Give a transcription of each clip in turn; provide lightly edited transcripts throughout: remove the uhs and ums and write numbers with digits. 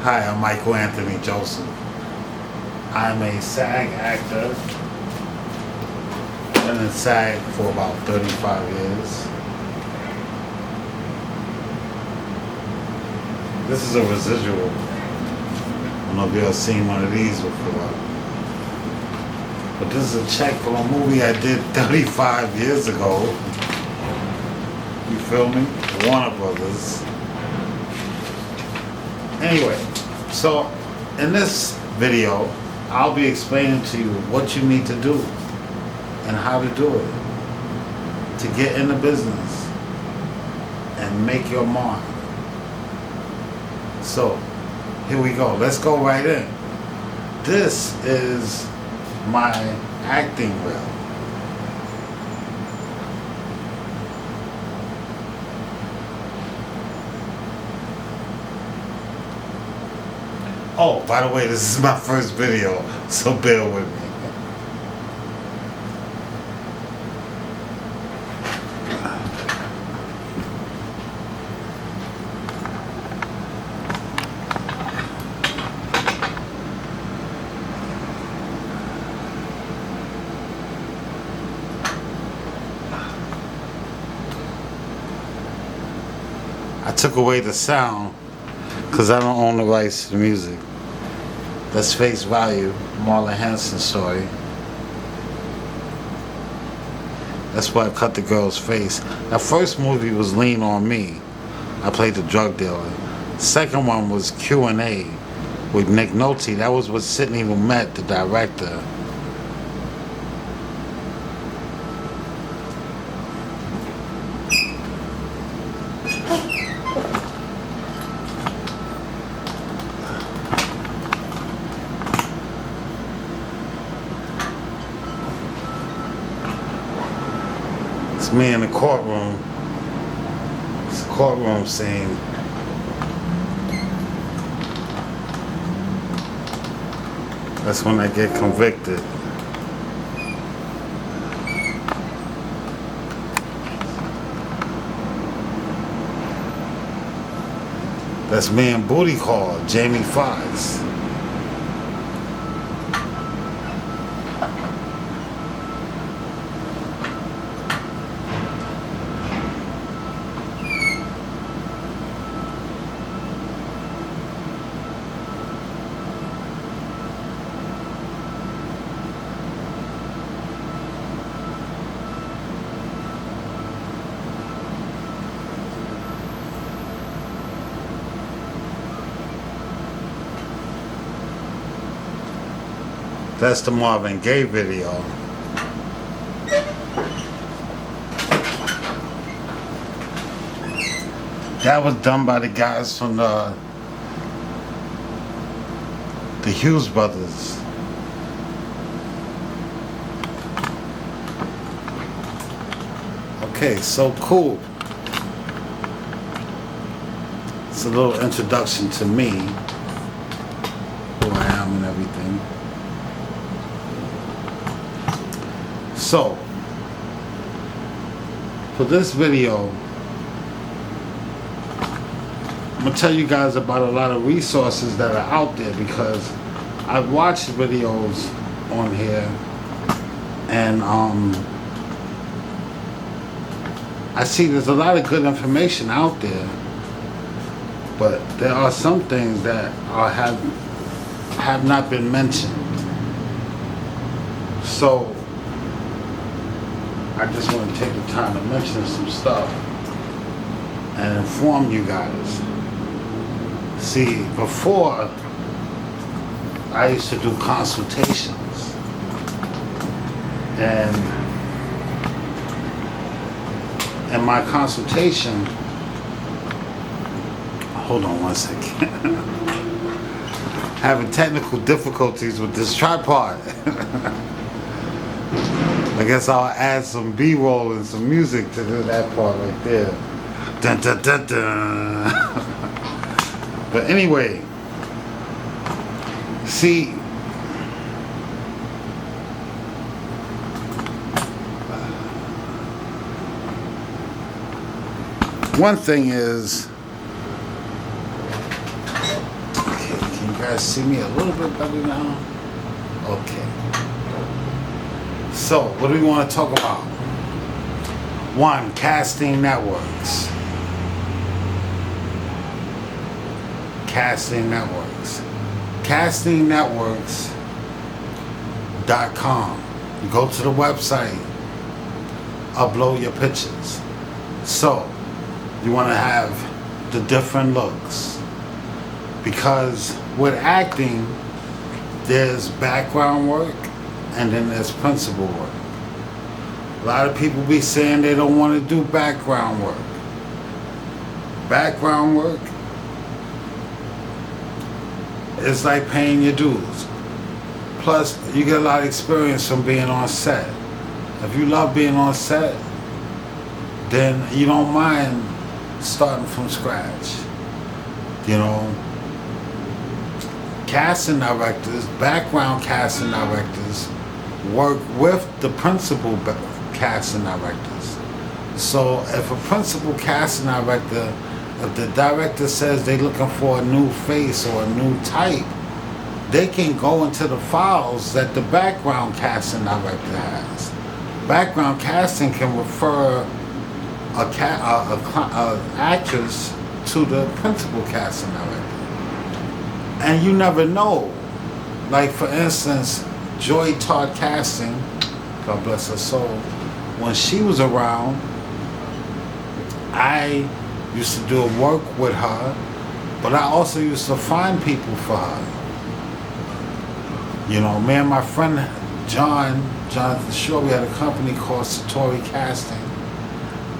Hi, I'm Michael Anthony Joseph. I'm a SAG actor. Been in SAG for about 35 years. This is a residual. I don't know if you ever seen one of these before. But this is a check for a movie I did 35 years ago. You feel me? Warner Brothers. Anyway, so in this video, I'll be explaining to you what you need to do and how to do it to get in the business and make your mark. So, here we go. Let's go right in. This is my acting reel. Oh, by the way, this is my first video, so bear with me. I took away the sound because I don't own the rights to the music. That's Face Value, Marlon Hanson story. That's why I cut the girl's face. The first movie was Lean on Me. I played the drug dealer. Second one was Q&A with Nick Nolte. That was with Sidney Lumet, the director. It's me in the courtroom. It's a courtroom scene. That's when I get convicted. That's me in Booty Call, Jamie Foxx. That's the Marvin Gaye video. That was done by the guys from the Hughes brothers. Okay, so cool. It's a little introduction to me, who I am and everything. So, for this video, I'm gonna tell you guys about a lot of resources that are out there because I've watched videos on here and I see there's a lot of good information out there, but there are some things that have not been mentioned. So I just want to take the time to mention some stuff and inform you guys. See, before I used to do consultations, and in my consultation, hold on one second. Having technical difficulties with this tripod. I guess I'll add some B-roll and some music to do that part right there. Dun, dun, dun, dun. But anyway, see, one thing is, okay, guys see me a little bit better now? Okay. So, what do we want to talk about? One, casting networks. Casting networks. Castingnetworks.com. You go to the website, upload your pictures. So, you want to have the different looks. Because with acting, there's background work and then there's principal work. A lot of people be saying they don't want to do background work. Background work is like paying your dues. Plus, you get a lot of experience from being on set. If you love being on set, then you don't mind starting from scratch. You know, casting directors, background casting directors, work with the principal casting directors. So if a principal casting director, if the director says they're looking for a new face or a new type, they can go into the files that the background casting director has. Background casting can refer a actress to the principal casting director. And you never know. Like, for instance, Joy Todd Casting, God bless her soul, when she was around, I used to do work with her, but I also used to find people for her. You know, me and my friend Jonathan Shaw, we had a company called Satori Casting,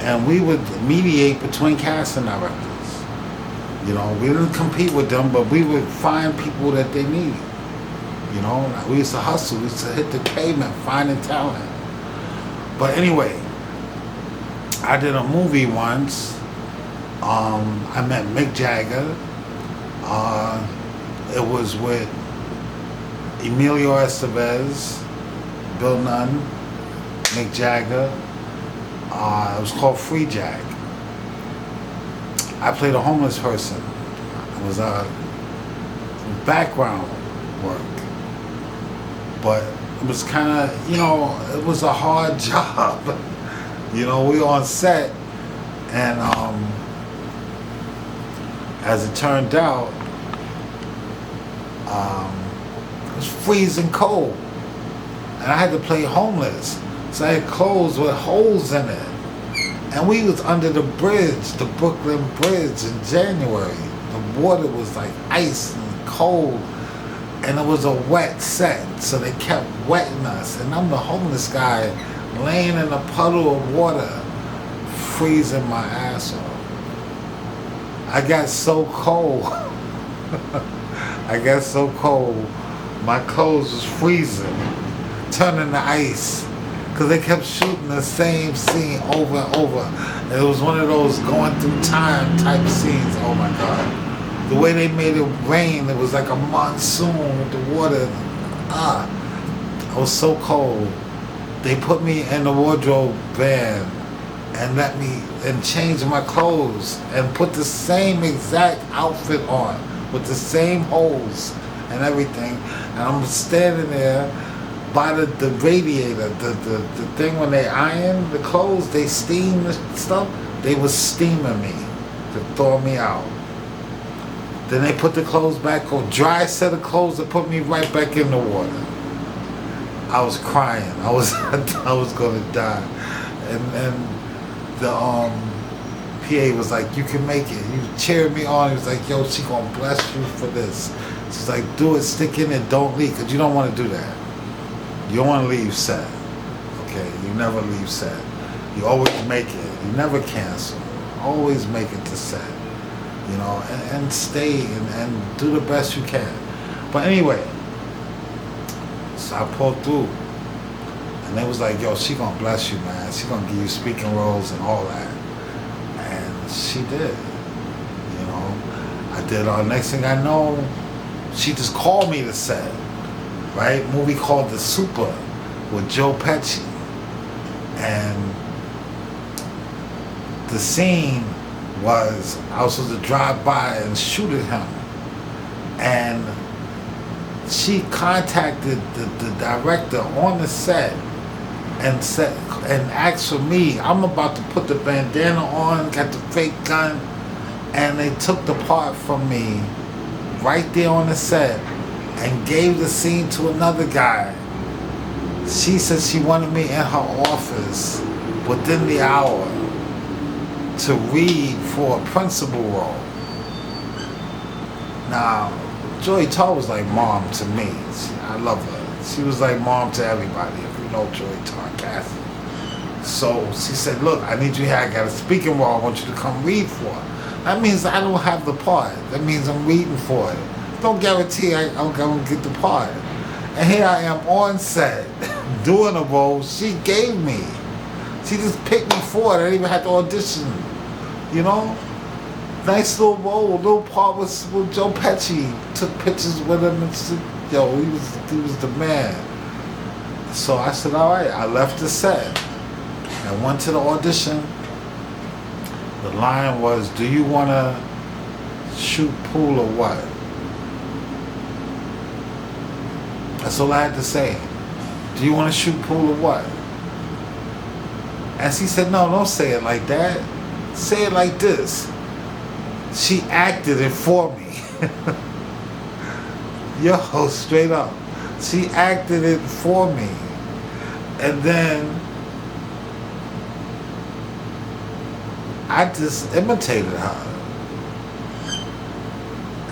and we would mediate between casting directors. You know, we didn't compete with them, but we would find people that they need. You know, we used to hustle, we used to hit the pavement, finding talent. But anyway, I did a movie once. I met Mick Jagger. It was with Emilio Estevez, Bill Nunn, Mick Jagger. It was called Free Jag. I played a homeless person. It was background work. But it was kind of, you know, it was a hard job. You know, we were on set, and as it turned out, it was freezing cold. And I had to play homeless. So I had clothes with holes in it. And we was under the bridge, the Brooklyn Bridge, in January. The water was like ice and cold, and it was a wet set, so they kept wetting us. And I'm the homeless guy laying in a puddle of water, freezing my ass off. I got so cold. I got so cold, my clothes was freezing, turning to ice. Because they kept shooting the same scene over and over. And it was one of those going through time type scenes. Oh my God. The way they made it rain, it was like a monsoon with the water. I was so cold. They put me in the wardrobe van and let me change my clothes and put the same exact outfit on with the same holes and everything. And I'm standing there by the radiator, the thing when they iron the clothes, they steam the stuff, they was steaming me to thaw me out. Then they put the clothes back on, dry set of clothes that put me right back in the water. I was crying. I was gonna die. And the PA was like, you can make it. He cheered me on. He was like, yo, she gonna bless you for this. She's like, do it, stick in it, don't leave, because you don't want to do that. You don't want to leave set, okay? You never leave set. You always make it. You never cancel. Always make it to set, you know, and stay and do the best you can. But anyway, so I pulled through, and they was like, yo, she gonna bless you, man. She gonna give you speaking roles and all that. And she did, you know. I did, next thing I know, she just called me to set. Right? Movie called The Super with Joe Pesci. And the scene was I was supposed to drive by and shoot at him. And she contacted the director on the set and said and asked for me. I'm about to put the bandana on, got the fake gun, and they took the part from me right there on the set and gave the scene to another guy. She said she wanted me in her office within the hour to read for a principal role. Now, Joy Tar was like mom to me. I love her. She was like mom to everybody, if you know Joy Tar Cassie. So she said, look, I need you here. I got a speaking role. I want you to come read for it. That means I don't have the part. That means I'm reading for it. Don't guarantee I'm going to get the part. And here I am on set doing a role she gave me. She just picked me for it. I didn't even have to audition. You know? Nice little role, little part with Joe Pesci. Took pictures with him and said, yo, he was the man. So I said, all right. I left the set. I went to the audition. The line was, do you want to shoot pool or what? That's all I had to say. Do you want to shoot pool or what? And she said, no, don't say it like that. Say it like this. She acted it for me. Yo, straight up. She acted it for me. And then I just imitated her.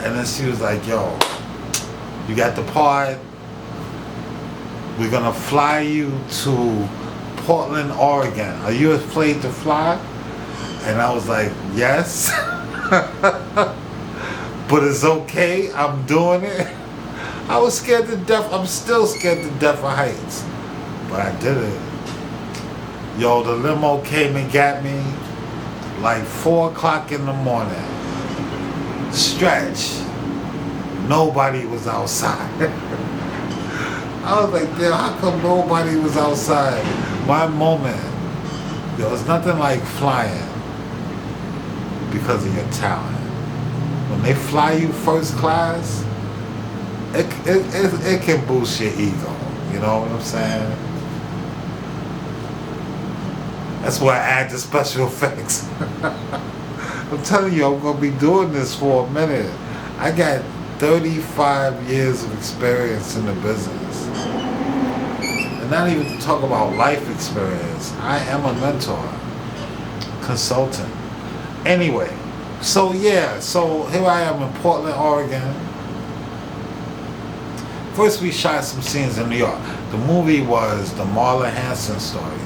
And then she was like, yo, you got the part. We're gonna fly you to Portland, Oregon. Are you afraid to fly? And I was like, yes. But it's okay, I'm doing it. I was scared to death. I'm still scared to death of heights. But I did it. Yo, the limo came and got me like 4 o'clock in the morning. Stretch. Nobody was outside. I was like, damn, how come nobody was outside? My moment. There was nothing like flying because of your talent. When they fly you first class, it can boost your ego. You know what I'm saying? That's why I add the special effects. I'm telling you, I'm going to be doing this for a minute. I got 35 years of experience in the business. And not even to talk about life experience. I am a mentor, consultant. Anyway, so yeah, so here I am in Portland, Oregon. First we shot some scenes in New York. The movie was the Marla Hanson story,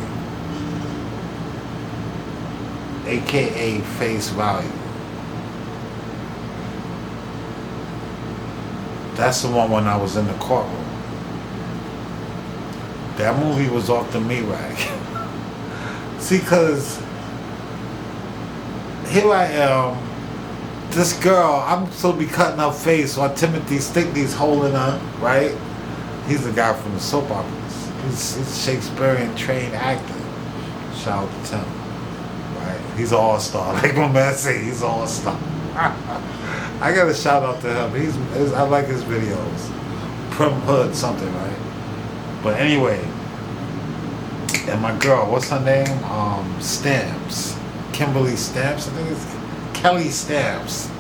aka Face Value. That's the one when I was in the courtroom. That movie was off the meat rack. See, cause here I am, this girl, I'm supposed to be cutting her face while Timothy Stickney's holding her, right? He's the guy from the soap operas. He's Shakespearean trained actor. Shout out to Tim, right? He's an all-star. Like my man say, he's an all-star. I got a shout out to him. I like his videos. Prim Hood something, right? But anyway, and my girl, what's her name? Stamps. Kimberly Stamps, I think it's Kelly Stamps.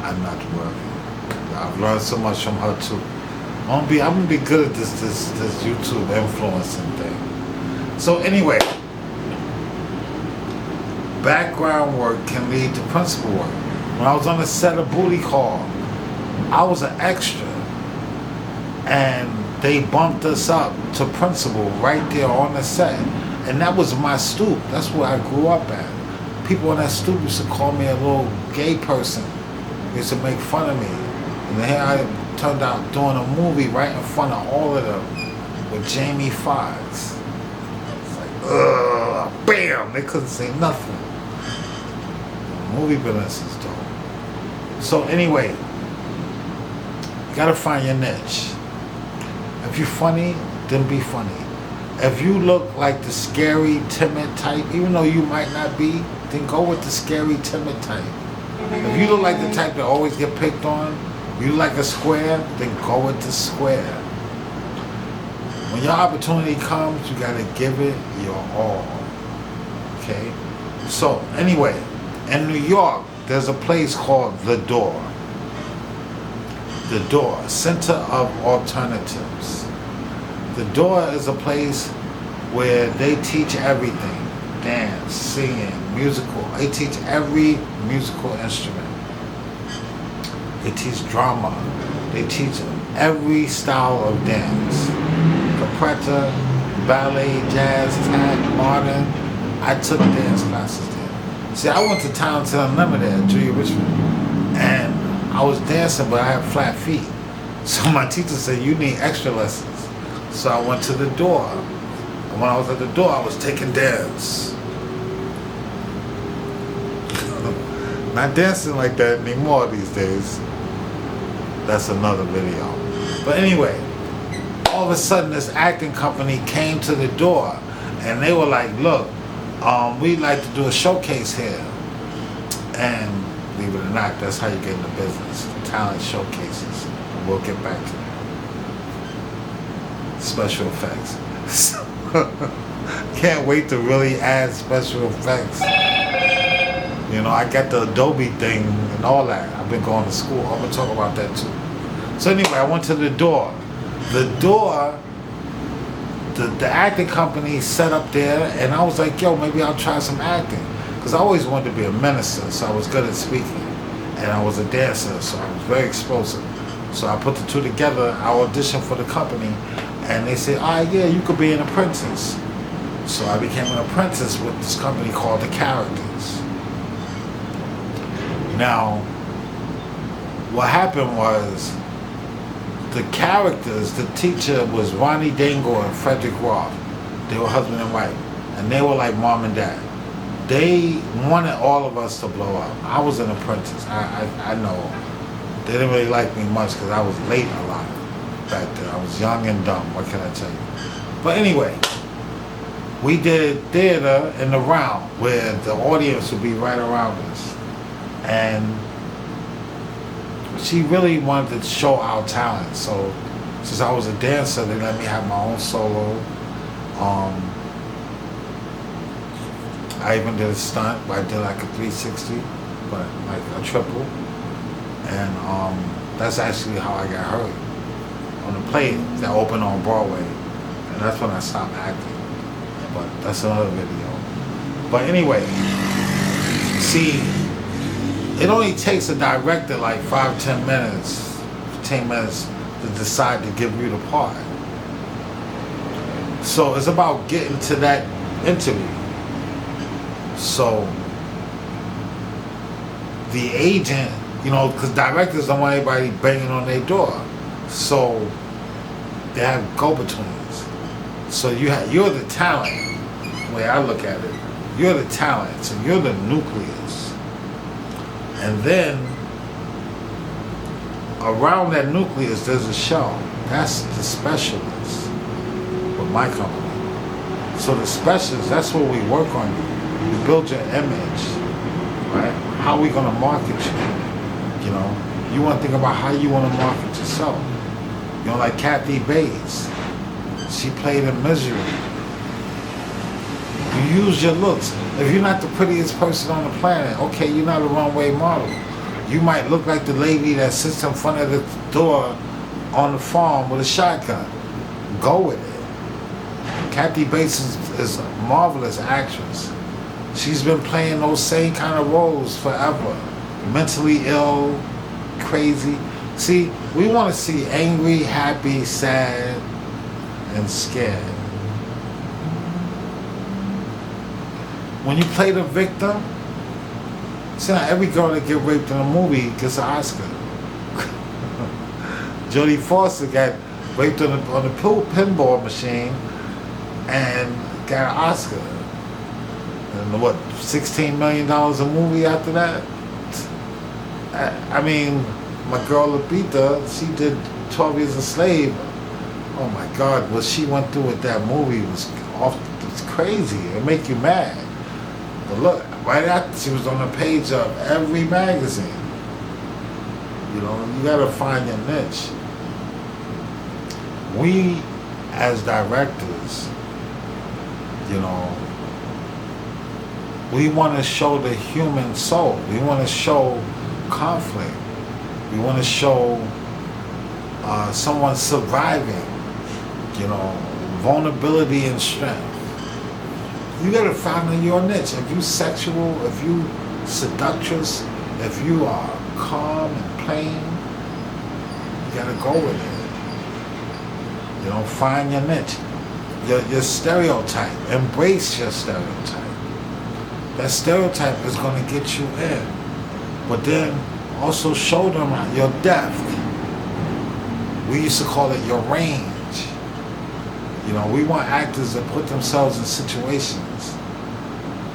I'm not working. I've learned so much from her too. I'm gonna be good at this YouTube influencing thing. So anyway, background work can lead to principal work. When I was on the set of Booty Call, I was an extra, and they bumped us up to principal right there on the set. And that was my stoop. That's where I grew up at. People on that stoop used to call me a little gay person. They used to make fun of me. And then here I turned out doing a movie right in front of all of them with Jamie Foxx. It's like, bam! They couldn't say nothing. The movie business is dope. So anyway, you gotta find your niche. If you're funny, then be funny. If you look like the scary, timid type, even though you might not be, then go with the scary, timid type. If you look like the type that always get picked on, You like a square, then go with the square. When your opportunity comes, you gotta give it your all. Okay? So, anyway, in New York, there's a place called The Door. The Door, Center of Alternatives. The Door is a place where they teach everything. Dance, singing, musical. They teach every musical instrument. They teach drama. They teach every style of dance. Capretta, ballet, jazz, tap, modern. I took dance classes there. See, I went to Talented Unlimited at Julia Richmond, and I was dancing, but I had flat feet. So my teacher said, you need extra lessons. So I went to The Door. And when I was at The Door, I was taking dance. Not dancing like that anymore these days. That's another video. But anyway, all of a sudden this acting company came to The Door, and they were like, look, we'd like to do a showcase here. And believe it or not, that's how you get in the business. Talent showcases. And we'll get back to that. Special effects. Can't wait to really add special effects. You know, I got the Adobe thing and all that. I've been going to school. I'm going to talk about that too. So anyway, I went to The Door. The Door, the acting company set up there, and I was like, yo, maybe I'll try some acting. Because I always wanted to be a minister, so I was good at speaking. And I was a dancer, so I was very explosive. So I put the two together. I auditioned for the company, and they said, yeah, you could be an apprentice. So I became an apprentice with this company called The Characters. Now, what happened was, the characters, the teacher was Ronnie Dangle and Frederick Roth. They were husband and wife. And they were like mom and dad. They wanted all of us to blow up. I was an apprentice. I know. They didn't really like me much because I was late a lot back then. I was young and dumb. What can I tell you? But anyway, we did theater in the round where the audience would be right around us. And she really wanted to show our talent. So since I was a dancer, they let me have my own solo. I even did a stunt where I did like a 360, but like a triple. And that's actually how I got hurt on the play that opened on Broadway. And that's when I stopped acting. But that's another video. But anyway, see, it only takes a director like 5-10 minutes, 15 minutes to decide to give you the part. So it's about getting to that interview. So the agent, you know, because directors don't want anybody banging on their door. So they have go-betweens. So you're the talent, the way I look at it. You're the talent, so you're the nucleus. And then around that nucleus, there's a shell. That's the specialist with my company. So the specialist, that's what we work on. You build your image, right? How are we gonna market you? You know, you want to think about how you want to market yourself. You know, like Kathy Bates, she played in Misery. You use your looks. If you're not the prettiest person on the planet, okay, you're not a runway model. You might look like the lady that sits in front of the door on the farm with a shotgun. Go with it. Kathy Bates is a marvelous actress. She's been playing those same kind of roles forever. Mentally ill, crazy. See, we want to see angry, happy, sad, and scared. When you play the victim, see, not every girl that gets raped in a movie gets an Oscar. Jodie Foster got raped on the pinball machine and got an Oscar. And what, $16 million a movie after that? I mean, my girl Lupita, she did 12 Years a Slave. Oh my God, what she went through with that movie was crazy. It make you mad. But look, right after she was on the page of every magazine. You know, you gotta find your niche. We, as directors, you know, we want to show the human soul. We want to show conflict. We want to show someone surviving, you know, vulnerability and strength. You gotta find your niche. If you sexual, if you seductress, if you are calm and plain, you gotta go with it. You know, find your niche. Your stereotype. Embrace your stereotype. That stereotype is gonna get you in. But then also show them your depth. We used to call it your range. You know, we want actors to put themselves in situations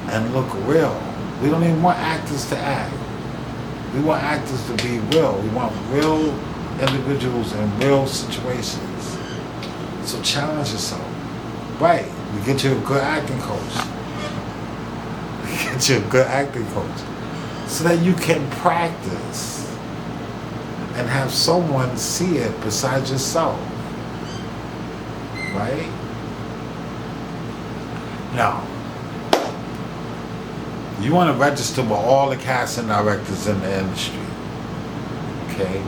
and look real. We don't even want actors to act. We want actors to be real. We want real individuals in real situations. So challenge yourself. Right. We get you a good acting coach. We get you a good acting coach. So that you can practice and have someone see it besides yourself. Right? Now, you want to register with all the casting directors in the industry. Okay?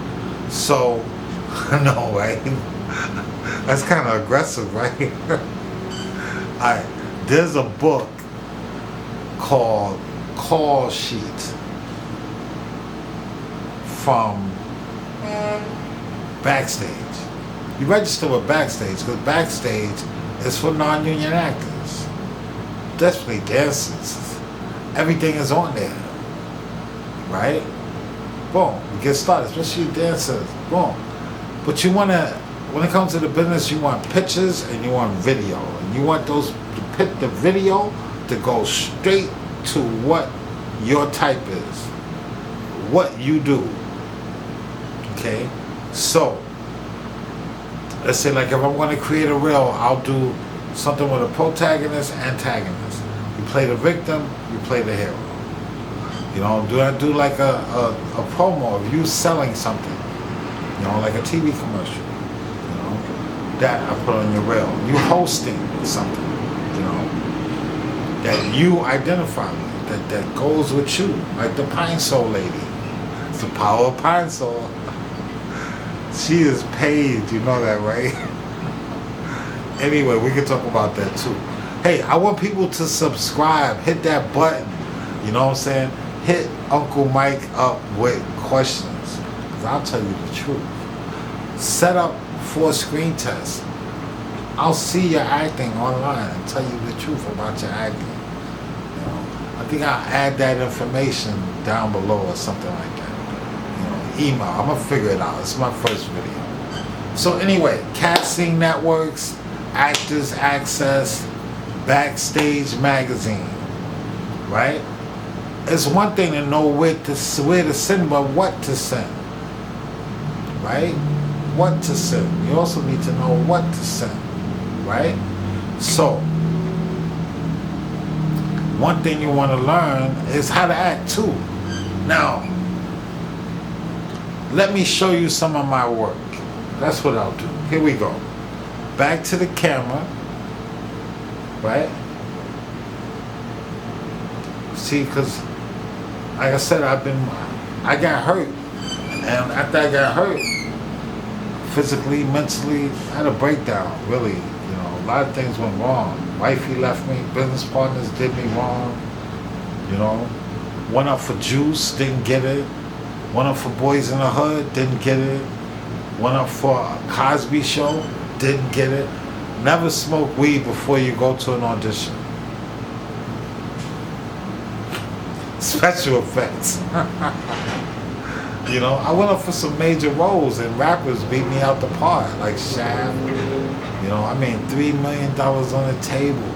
So, no, right? That's kind of aggressive, right? Alright, there's a book called Call Sheet from Backstage. You register with Backstage because Backstage is for non-union actors. Definitely dancers. Everything is on there. Right? Boom. You get started, especially dancers. Boom. But you want to, when it comes to the business, you want pictures and you want video. And you want the video to go straight to what your type is. What you do. Okay? So, let's say like if I'm going to create a reel, I'll do something with a protagonist, antagonist. You play the victim, you play the hero. You know, do like a promo of you selling something. You know, like a TV commercial. You know, that I put on your reel. You hosting something. You know, that you identify with, that goes with you. Like the Pine Sol lady. It's the power of Pine Sol. She is paid, you know that, right? Anyway, we can talk about that too. Hey, I want people to subscribe, hit that button, you know what I'm saying? Hit Uncle Mike up with questions, because I'll tell you the truth. Set up for a screen test. I'll see your acting online and tell you the truth about your acting. You know, I think I'll add that information down below or something like that. Email. I'm gonna figure it out. It's my first video. So anyway, casting networks, Actors Access, Backstage Magazine, right? It's one thing to know where to send, but what to send, right? What to send. You also need to know what to send, right? So, one thing you want to learn is how to act too. Now, let me show you some of my work. That's what I'll do. Here we go. Back to the camera. Right? See, because, like I said, I got hurt. And after I got hurt, physically, mentally, I had a breakdown, really. You know, a lot of things went wrong. Wifey left me. Business partners did me wrong. You know, went up for juice, didn't get it. Went up for Boys in the Hood, didn't get it. Went up for a Cosby Show, didn't get it. Never smoke weed before you go to an audition. Special effects. You know, I went up for some major roles and rappers beat me out the park, like Shaft. You know, I mean, $3 million on the table.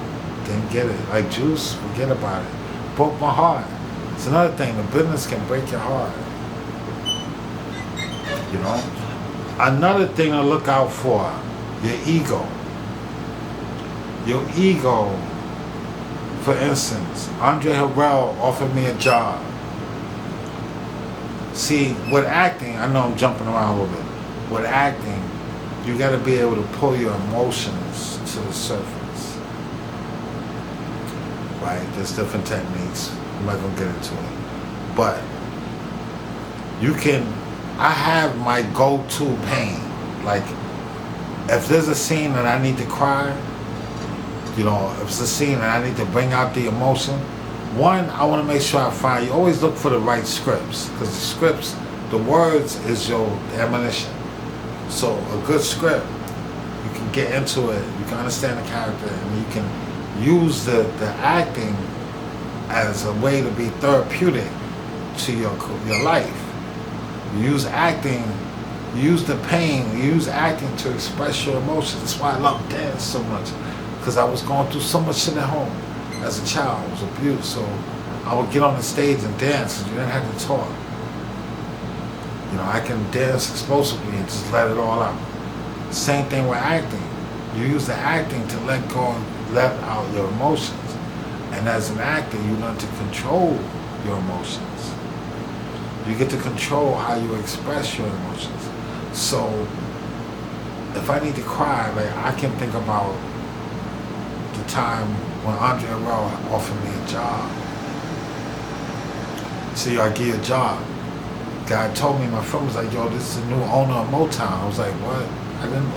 Didn't get it. Like Juice, forget about it. Broke my heart. It's another thing, the business can break your heart. You know, another thing to look out for, your ego. Your ego, for instance, Andre Harrell offered me a job. See, with acting, I know I'm jumping around a little bit. With acting, you got to be able to pull your emotions to the surface. Right? There's different techniques. I'm not going to get into it. But you can, I have my go-to pain. Like, if there's a scene that I need to cry, you know, if it's a scene that I need to bring out the emotion, one, I want to make sure I find, you always look for the right scripts, because the scripts, the words is your ammunition. So a good script, you can get into it, you can understand the character, and you can use the acting as a way to be therapeutic to your life. You use acting, you use the pain, you use acting to express your emotions. That's why I love dance so much, because I was going through so much shit at home. As a child, I was abused, so I would get on the stage and dance, and you didn't have to talk. You know, I can dance explosively and just let it all out. Same thing with acting. You use the acting to let go and let out your emotions. And as an actor, you learn to control your emotions. You get to control how you express your emotions. So, if I need to cry, like, I can think about the time when Andre Harrell offered me a job. See, I give you a job. Guy told me, my friend was like, yo, this is the new owner of Motown. I was like, what?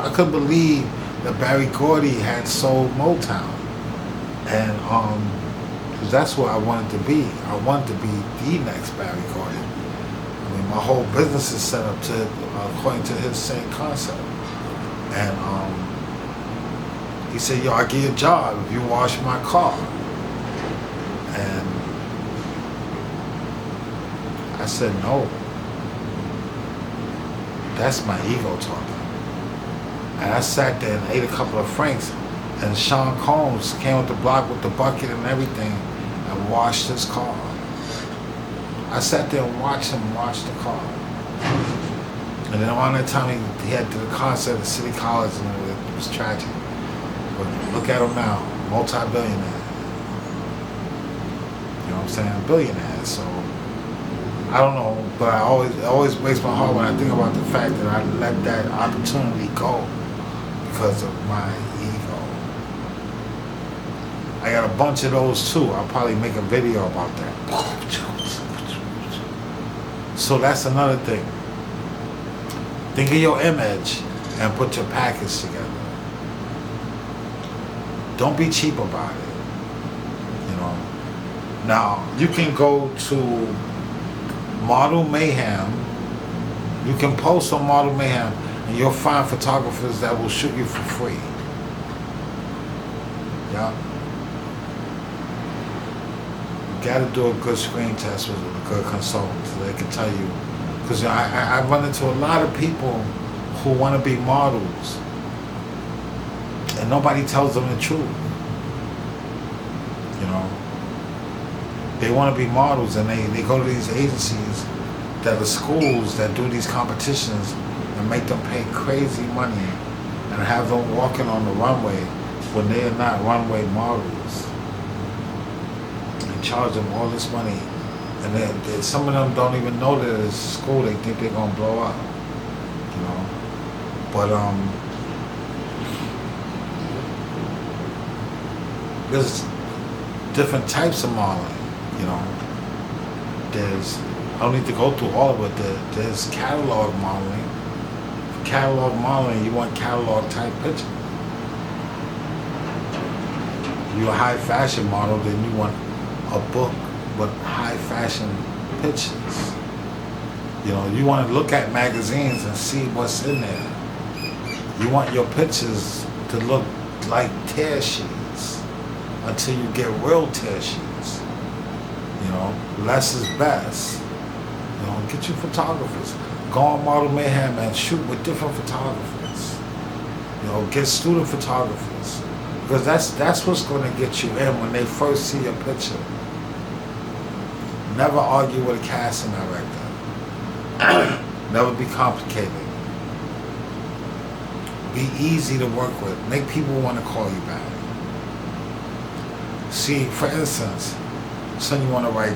I couldn't believe that Barry Gordy had sold Motown. And because that's what I wanted to be. I wanted to be the next Barry Gordy. I mean, my whole business is set up to according to his same concept. And he said, yo, I'll give you a job if you wash my car. And I said, no. That's my ego talking. And I sat there and ate a couple of Franks, and Sean Combs came with the block with the bucket and everything and washed his car. I sat there and watched him wash the car. And then around that time he had to the concert at City College, and it was tragic. But look at him now, multi-billionaire. You know what I'm saying? Billionaire. So I don't know, but I always breaks my heart when I think about the fact that I let that opportunity go because of my ego. I got a bunch of those too. I'll probably make a video about that. So that's another thing. Think of your image and put your package together. Don't be cheap about it. You know. Now you can go to Model Mayhem. You can post on Model Mayhem, and you'll find photographers that will shoot you for free. Yeah. You got to do a good screen test with a good consultant so they can tell you. Because I run into a lot of people who want to be models, and nobody tells them the truth. You know, they want to be models, and they go to these agencies that are schools that do these competitions and make them pay crazy money and have them walking on the runway when they are not runway models, and charge them all this money. And then some of them don't even know that it's school. They think they're gonna blow up, you know. But there's different types of modeling, you know. I don't need to go through all of it. There's catalog modeling. For catalog modeling, you want catalog type pictures. If you're a high fashion model, then you want a book with high fashion pictures. You know, you want to look at magazines and see what's in there. You want your pictures to look like tear sheets until you get real tear sheets. You know, less is best. You know, get your photographers. Go on Model Mayhem and shoot with different photographers. You know, get student photographers. Because that's what's going to get you in when they first see your picture. Never argue with a casting director. Never be complicated. Be easy to work with. Make people want to call you back. See, for instance, son, you want to write